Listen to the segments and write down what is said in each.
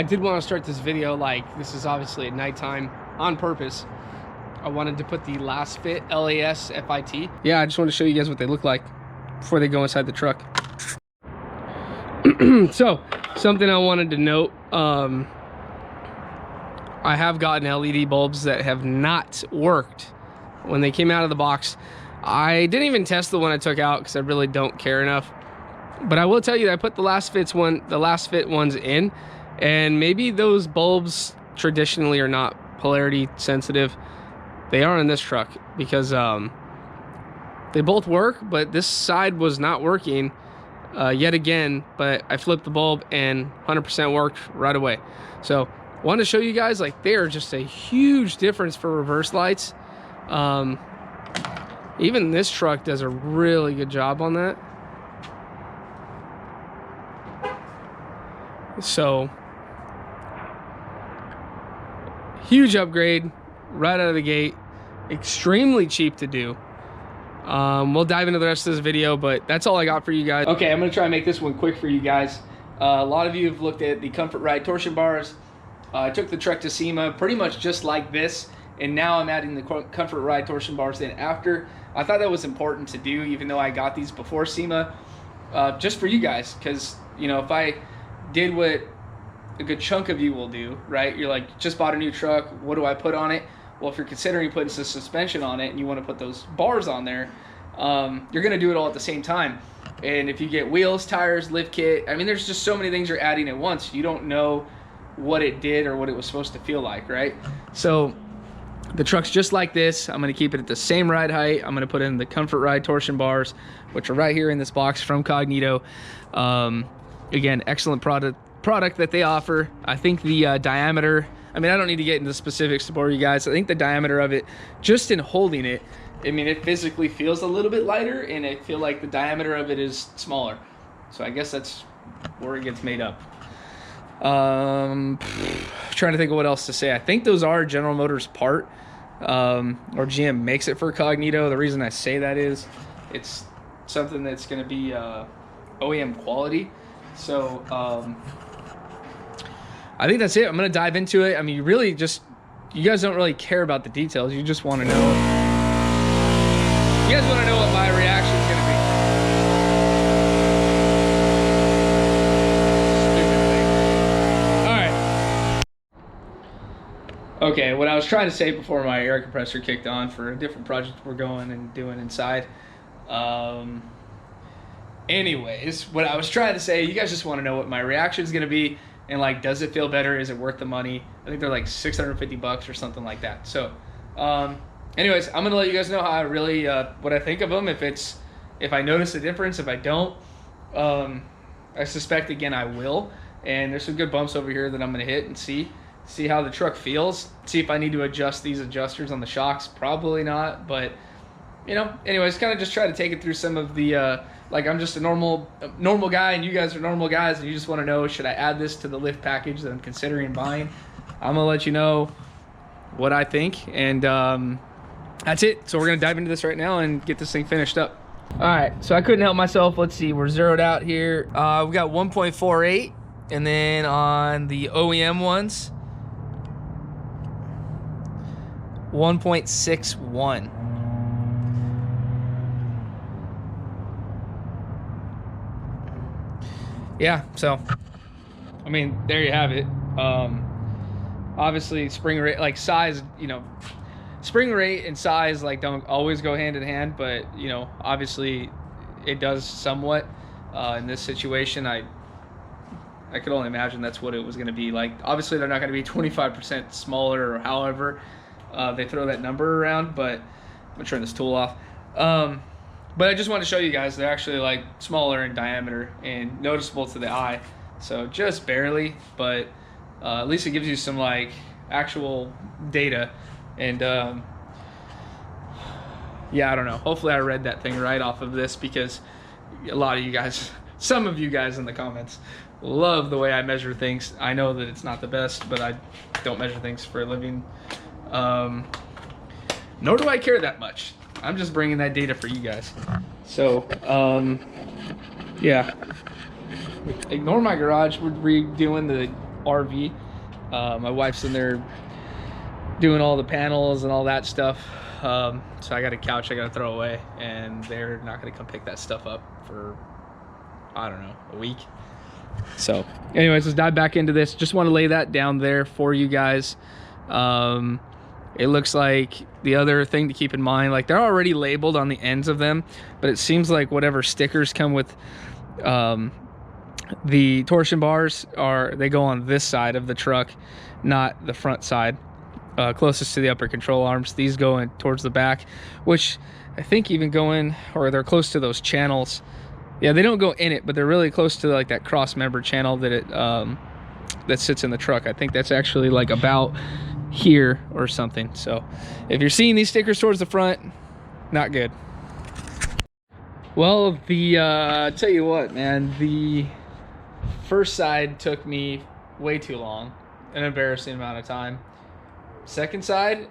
I did want to start this video like this is obviously at nighttime on purpose. I wanted to put the LASFIT, LASFIT. Yeah, I just want to show you guys what they look like before they go inside the truck. So, something I wanted to note, I have gotten LED bulbs that have not worked when they came out of the box. I didn't even test the one I took out because I really don't care enough. But I will tell you that I put the LASFIT ones in, and maybe those bulbs traditionally are not polarity sensitive. They are in this truck because they both work, but this side was not working yet again. But I flipped the bulb and 100% worked right away. So wanted to show you guys, like, they are just a huge difference for reverse lights. Even this truck does a really good job on that. So huge upgrade right out of the gate, extremely cheap to do. We'll dive into the rest of this video, but that's all I got for you guys. Okay, I'm gonna try and make this one quick for you guys. A lot of you have looked at the Comfort Ride torsion bars. I took the truck to SEMA pretty much just like this, and now I'm adding the Comfort Ride torsion bars in after. I thought that was important to do, even though I got these before SEMA, just for you guys, because, you know, if I did what a good chunk of you will do, right? You're like, just bought a new truck, what do I put on it? Well, if you're considering putting some suspension on it and you want to put those bars on there, you're going to do it all at the same time. And if you get wheels, tires, lift kit, I mean, there's just so many things you're adding at once. You don't know what it did or what it was supposed to feel like, right? So the truck's just like this. I'm going to keep it at the same ride height. I'm going to put in the Comfort Ride torsion bars, which are right here in this box from Cognito. Again, excellent product that they offer. I think the diameter, I mean, I don't need to get into specifics to bore you guys. I think the diameter of it, just in holding it, I mean, it physically feels a little bit lighter, and I feel like the diameter of it is smaller. So I guess that's where it gets made up. Trying to think of what else to say. I think those are General Motors part, or GM makes it for Cognito. The reason I say that is it's something that's going to be OEM quality. So I think that's it. I'm going to dive into it. I mean, you guys don't really care about the details. You just want to know. You guys want to know what my reaction is going to be. Stupid thing. All right. Okay, what I was trying to say before my air compressor kicked on for a different project we're going and doing inside. Anyways, what I was trying to say, you guys just want to know what my reaction is going to be, and like, does it feel better? Is it worth the money? I think they're like $650 or something like that. So, anyways, I'm going to let you guys know how I really, what I think of them. If I notice a difference, if I don't, I suspect, again, I will. And there's some good bumps over here that I'm going to hit and see how the truck feels. See if I need to adjust these adjusters on the shocks. Probably not, but, you know, anyways, kind of just try to take it through some of the, like, I'm just a normal guy, and you guys are normal guys, and you just want to know, should I add this to the lift package that I'm considering buying? I'm going to let you know what I think, and that's it. So we're going to dive into this right now and get this thing finished up. All right, so I couldn't help myself. Let's see, we're zeroed out here. We got 1.48, and then on the OEM ones, 1.61. Yeah, so I mean, there you have it. Obviously spring rate, like size, you know, spring rate and size like don't always go hand in hand, but you know, obviously it does somewhat. In this situation, I could only imagine that's what it was going to be like. Obviously they're not going to be 25% smaller or however they throw that number around, but I'm gonna turn this tool off. But I just want to show you guys they're actually like smaller in diameter and noticeable to the eye. So just barely, but at least it gives you some like actual data. And yeah, I don't know. Hopefully I read that thing right off of this, because a lot of you guys, some of you guys in the comments love the way I measure things. I know that it's not the best, but I don't measure things for a living. Nor do I care that much. I'm just bringing that data for you guys. So, yeah. Ignore my garage. We're redoing RV. My wife's in there doing all the panels and all that stuff. So I got a couch I gotta throw away, and they're not gonna come pick that stuff up for, I don't know, a week. So anyways, let's dive back into this. Just want to lay that down there for you guys. It looks like the other thing to keep in mind, like they're already labeled on the ends of them, but it seems like whatever stickers come with the torsion bars they go on this side of the truck, not the front side, closest to the upper control arms. These go in towards the back, which I think even go in, or they're close to those channels. Yeah, they don't go in it, but they're really close to like that cross member channel that it that sits in the truck. I think that's actually like about here or something. So if you're seeing these stickers towards the front, not good. Well, I'll tell you what, man, the first side took me way too long, an embarrassing amount of time. Second side,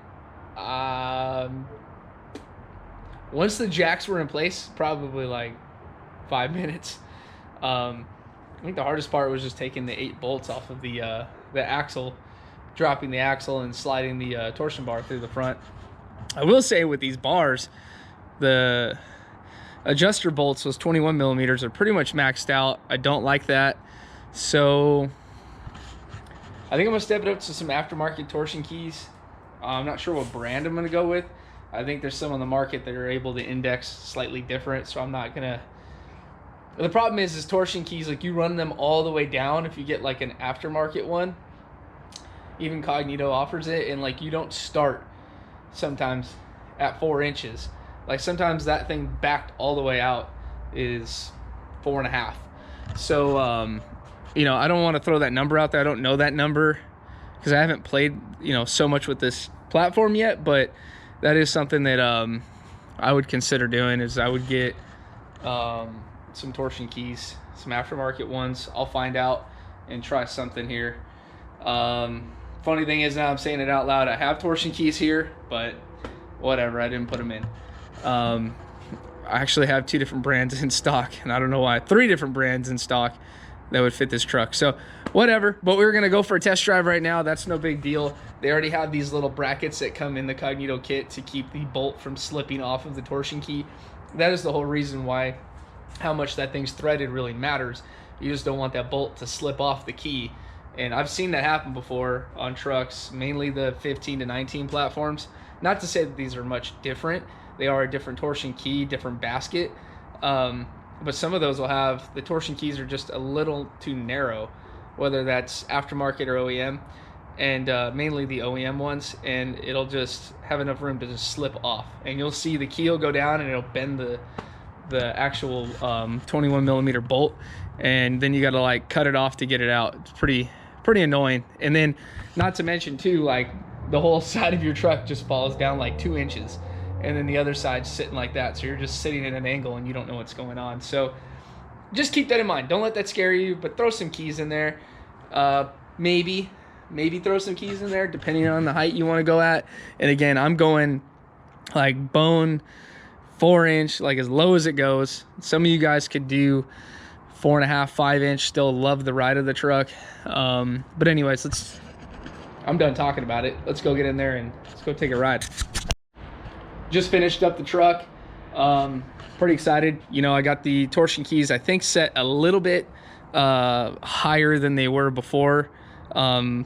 once the jacks were in place, probably like 5 minutes. I think the hardest part was just taking the 8 bolts off of the axle, dropping the axle and sliding the torsion bar through the front. I will say with these bars, the adjuster bolts, those 21 millimeters, are pretty much maxed out. I don't like that. So I think I'm gonna step it up to some aftermarket torsion keys. I'm not sure what brand I'm gonna go with. I think there's some on the market that are able to index slightly different, so I'm not gonna. The problem is torsion keys, like you run them all the way down if you get like an aftermarket one. Even Cognito offers it, and like you don't start sometimes at 4 inches. Like sometimes that thing backed all the way out is 4.5. So you know, I don't want to throw that number out there. I don't know that number because I haven't played, you know, so much with this platform yet, but that is something that I would consider doing. Is I would get some torsion keys, some aftermarket ones. I'll find out and try something here. Funny thing is, now I'm saying it out loud, I have torsion keys here, but whatever, I didn't put them in. I actually have 2 different brands in stock, and I don't know why, 3 different brands in stock that would fit this truck. So whatever, but we're gonna go for a test drive right now. That's no big deal. They already have these little brackets that come in the Cognito kit to keep the bolt from slipping off of the torsion key. That is the whole reason why how much that thing's threaded really matters. You just don't want that bolt to slip off the key. And I've seen that happen before on trucks, mainly the 15 to 19 platforms. Not to say that these are much different. They are a different torsion key, different basket. But some of those will have, the torsion keys are just a little too narrow, whether that's aftermarket or OEM, and mainly the OEM ones, and it'll just have enough room to just slip off. And you'll see the key will go down and it'll bend the actual 21 millimeter bolt, and then you got to like cut it off to get it out. It's pretty annoying. And then not to mention too, like the whole side of your truck just falls down like 2 inches, and then the other side's sitting like that, so you're just sitting at an angle and you don't know what's going on. So just keep that in mind. Don't let that scare you, but throw some keys in there. Maybe throw some keys in there depending on the height you want to go at. And again, I'm going like bone 4 inch, like as low as it goes. Some of you guys could do 4.5, 5 inch, still love the ride of the truck. But anyways, I'm done talking about it. Let's go get in there and let's go take a ride. Just finished up the truck. Pretty excited. You know, I got the torsion keys, I think, set a little bit higher than they were before.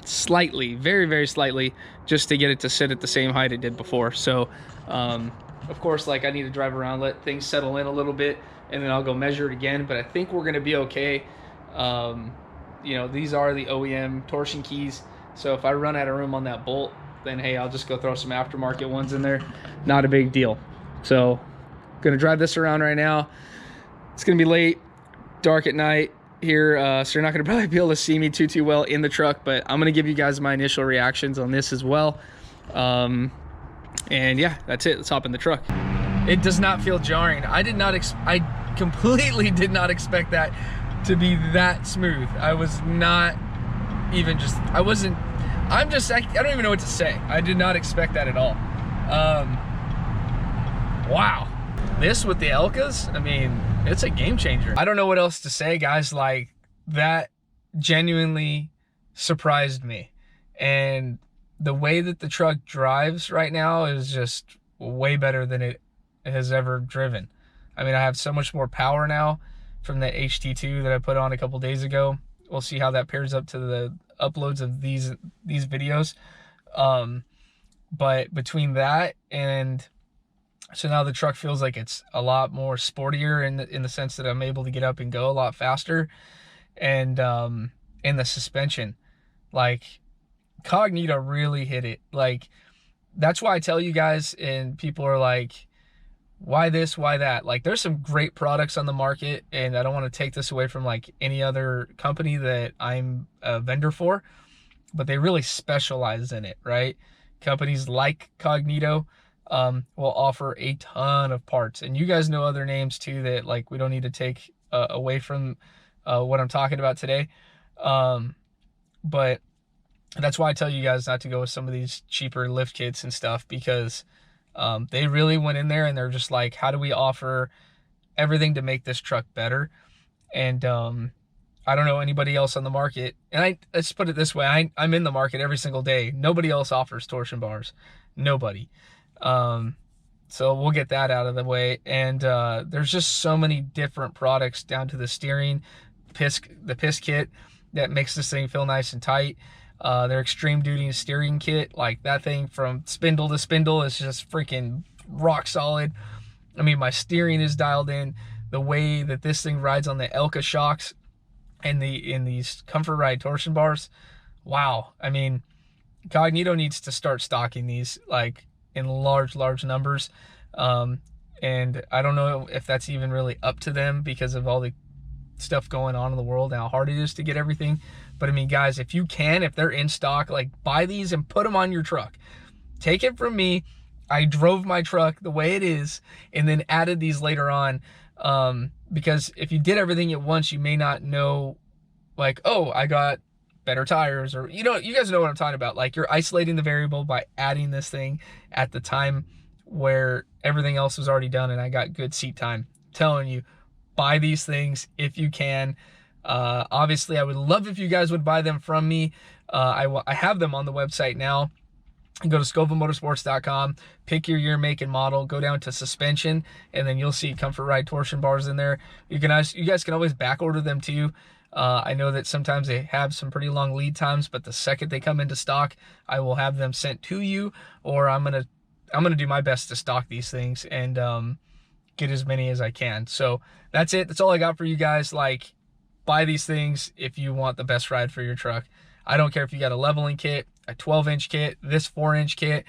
Slightly, very, very slightly, just to get it to sit at the same height it did before. So, of course, like I need to drive around, let things settle in a little bit, and then I'll go measure it again. But I think we're going to be okay. You know, these are the OEM torsion keys. So if I run out of room on that bolt, then hey, I'll just go throw some aftermarket ones in there. Not a big deal. So gonna drive this around right now. It's gonna be late, dark at night here, so you're not gonna probably be able to see me too well in the truck, but I'm gonna give you guys my initial reactions on this as well. And yeah, that's it. Let's hop in the truck. It does not feel jarring. I completely did not expect that to be that smooth. I was not even just, I don't even know what to say. I did not expect that at all. Wow. This with the Elkas, I mean, it's a game changer. I don't know what else to say, guys. Like, that genuinely surprised me. And the way that the truck drives right now is just way better than it has ever driven. I mean, I have so much more power now from the HT2 that I put on a couple days ago. We'll see how that pairs up to the uploads of these videos. But between that and so now the truck feels like it's a lot more sportier in the sense that I'm able to get up and go a lot faster. And in the suspension, like Cognito really hit it. Like that's why I tell you guys, and people are like, why this, why that? Like there's some great products on the market, and I don't want to take this away from like any other company that I'm a vendor for, but they really specialize in it, right? Companies like Cognito will offer a ton of parts, and you guys know other names too that like we don't need to take away from what I'm talking about today. But that's why I tell you guys not to go with some of these cheaper lift kits and stuff, because they really went in there and they're just like, how do we offer everything to make this truck better? And I don't know anybody else on the market. And let's put it this way, I'm in the market every single day. Nobody else offers torsion bars. Nobody. So we'll get that out of the way. And there's just so many different products down to the steering, the piss kit that makes this thing feel nice and tight. Their extreme duty steering kit, like that thing from spindle to spindle is just freaking rock solid. I mean, my steering is dialed in. The way that this thing rides on the Elka shocks and in these Comfort Ride torsion bars, wow. I mean, Cognito needs to start stocking these like in large numbers. And I don't know if that's even really up to them because of all the stuff going on in the world and how hard it is to get everything. But I mean, guys, if you can, if they're in stock, like buy these and put them on your truck. Take it from me, I drove my truck the way it is and then added these later on, because if you did everything at once, you may not know, like, oh, I got better tires, or you guys know what I'm talking about. Like, you're isolating the variable by adding this thing at the time where everything else was already done and I got good seat time. I'm telling you, buy these things if you can. Obviously, I would love if you guys would buy them from me. I have them on the website now. Go to scovamotorsports.com, pick your year, make, and model, go down to suspension, and then you'll see Comfort Ride torsion bars in there. You guys can always back order them too. I know that sometimes they have some pretty long lead times, but the second they come into stock, I will have them sent to you, or I'm gonna do my best to stock these things and get as many as I can. So that's it. That's all I got for you guys. Like, buy these things if you want the best ride for your truck. I don't care if you got a leveling kit, a 12-inch kit, this 4-inch kit.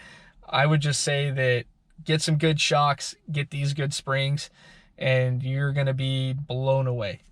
I would just say that get some good shocks, get these good springs, and you're going to be blown away.